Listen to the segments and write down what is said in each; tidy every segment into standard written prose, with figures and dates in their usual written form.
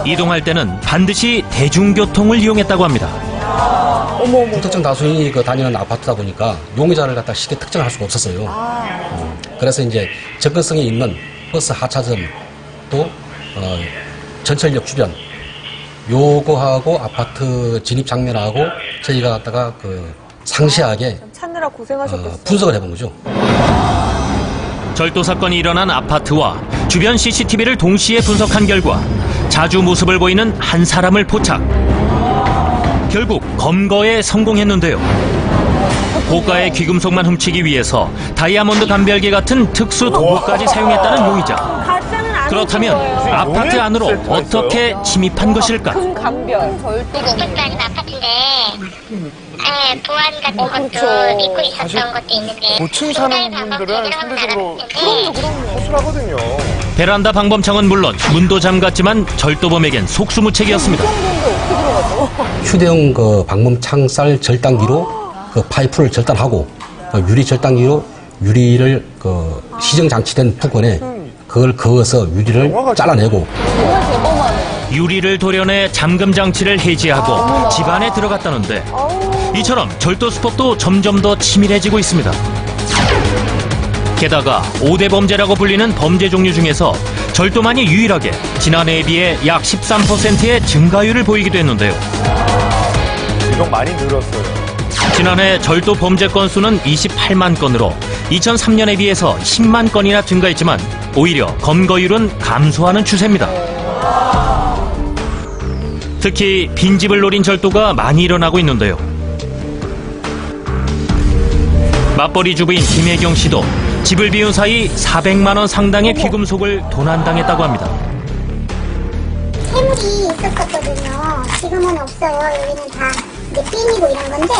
이동할 때는 반드시 대중교통을 이용했다고 합니다. 특정 다수인이 다니는 아파트다 보니까 용의자를 갖다 쉽게 특정할 수가 없었어요. 그래서 이제 접근성이 있는 버스 하차점 또 전철역 주변 요거하고 아파트 진입 장면하고 저희가 갖다가 상세하게 찾느라 고생하셨겠어요. 분석을 해본 거죠. 절도 사건이 일어난 아파트와 주변 CCTV를 동시에 분석한 결과 자주 모습을 보이는 한 사람을 포착. 결국 검거에 성공했는데요. 고가의 귀금속만 훔치기 위해서 다이아몬드 감별기 같은 특수 도구까지 사용했다는 용의자. 그렇다면 아파트 안으로 어떻게 침입한 것일까? 감별. 익숙하지 않은 아파트인데 보안 같은 것도 믿고 있었던 것도 있는데 고층 사는 분들은 상대적으로 허술하거든요. 베란다 방범창은 물론 문도 잠갔지만 절도범에겐 속수무책이었습니다. 휴대용 방범창 쌀 절단기로 파이프를 절단하고 유리 절단기로 유리를 시정 장치된 부근에 그걸 그어서 유리를 잘라내고 유리를 도려내 잠금 장치를 해제하고 집 안에 들어갔다는데 이처럼 절도 수법도 점점 더 치밀해지고 있습니다. 게다가 5대 범죄라고 불리는 범죄 종류 중에서 절도만이 유일하게 지난해에 비해 약 13%의 증가율을 보이기도 했는데요. 비록 많이 늘었어요. 지난해 절도 범죄 건수는 28만 건으로 2003년에 비해서 10만 건이나 증가했지만 오히려 검거율은 감소하는 추세입니다. 특히 빈집을 노린 절도가 많이 일어나고 있는데요. 맞벌이 주부인 김혜경 씨도 집을 비운 사이 400만 원 상당의 귀금속을 도난당했다고 합니다. 세물이 있었거든요. 지금은 없어요. 여기는 다 이제 핀이고 이런 건데.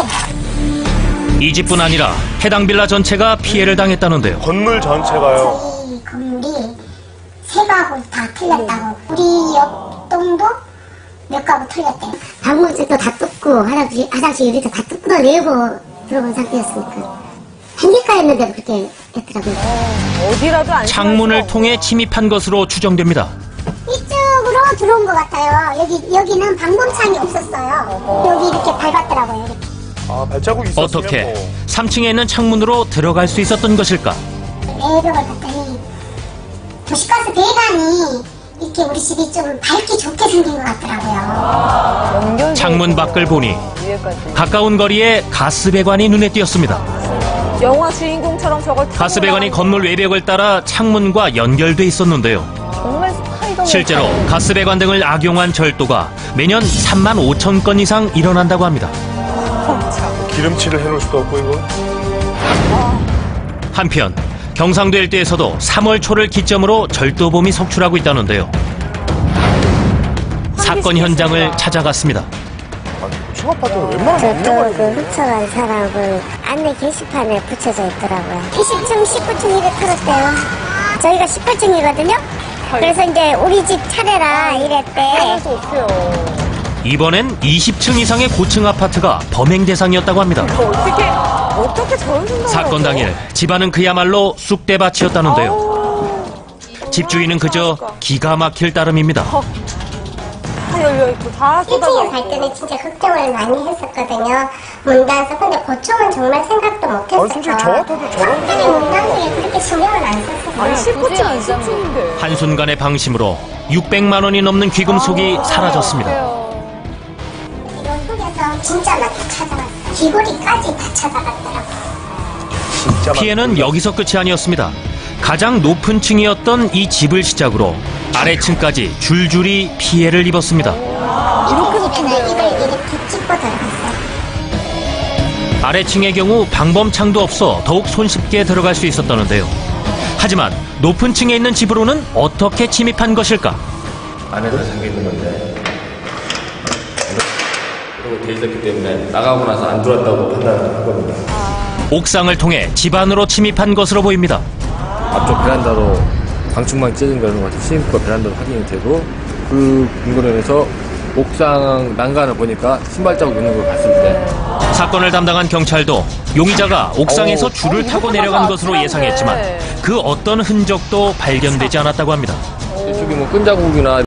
이 집뿐 아니라 해당 빌라 전체가 피해를 당했다는데요. 건물 전체가요. 저희 건물이 세 가구 다 틀렸다고. 우리 옆동도 몇 가구 틀렸대요. 방문책도 다 뜯고 화장실 유리도 다 뜯고 내고 들어본 상태였으니까. 행기가였는데도 그렇게 했더라고요. 어디라도 안 창문을 통해 침입한 것으로 추정됩니다. 이쪽으로 들어온 것 같아요. 여기는 방범창이 없었어요. 여기 이렇게 밟았더라고요. 이렇게. 아, 발자국이 있었으면 어떻게 3층에 있는 창문으로 들어갈 수 있었던 것일까? 내벽을 봤더니 도시가스 배관이 이렇게 우리 집이 좀 밝기 좋게 생긴 것 같더라고요. 창문 밖을 보니 가까운 거리에 가스 배관이 눈에 띄었습니다. 영화 주인공처럼 저걸 가스 배관이 건물 외벽을 따라 창문과 연결돼 있었는데요. 정말 스파이더맨. 실제로 가스 배관 등을 악용한 절도가 매년 3만 5천 건 이상 일어난다고 합니다. 기름칠을 해놓을 수도 없고 이거. 한편 경상도 일대에서도 3월 초를 기점으로 절도범이 속출하고 있다는데요. 사건 현장을 찾아갔습니다. 고층 아파트는 웬만하면 저쪽을 훔쳐간 사람은 안내 게시판에 붙여져 있더라고요. 20층, 19층 이래 털었대요. 저희가 18층이거든요. 그래서 이제 우리 집 차례라 이랬대. 이번엔 20층 이상의 고층 아파트가 범행 대상이었다고 합니다. 어떻게 저런 생각을 사건 하죠? 당일 집안은 그야말로 쑥대밭이었다는데요. 집주인은 그저 기가 막힐 따름입니다. 다 열려있고 다 1층에 쏟아져 갈 때는 진짜 걱정을 많이 했었거든요. 문단서. 근데 고충은 정말 생각도 못했어요. 아니 솔직히 저 같아도 저런 특별히 문단서에 그렇게 신경을 안 썼어요. 아니 19층, 20층인데. 한순간의 방심으로 600만 원이 넘는 귀금속이 사라졌습니다. 이거 속에서 진짜 나 다 찾아갔어요. 귀걸이까지 다 찾아갔더라고요. 진짜 피해는 여기서 끝이 아니었습니다. 가장 높은 층이었던 이 집을 시작으로 아래층까지 줄줄이 피해를 입었습니다. 이렇게 높은데요? 이걸 이렇게 짚고 들어갔어요. 아래층의 경우 방범창도 없어 더욱 손쉽게 들어갈 수 있었다는데요. 하지만 높은 층에 있는 집으로는 어떻게 침입한 것일까? 안에서 잠겨 있는 건데 그리고 돼 있었기 때문에 나가고 나서 안 들어왔다고 판단한 겁니다. 옥상을 통해 집 안으로 침입한 것으로 보입니다. 앞쪽 베란다로 방충망 찢은 거는 신입과 베란다로 확인이 되고 그 근거로인해서 옥상 난간을 보니까 신발 자국 있는 걸 봤을 때 사건을 담당한 경찰도 용의자가 옥상에서 줄을 타고 내려간 것으로 예상했지만 그 어떤 흔적도 발견되지 않았다고 합니다. 이쪽이 뭐 끈자국이나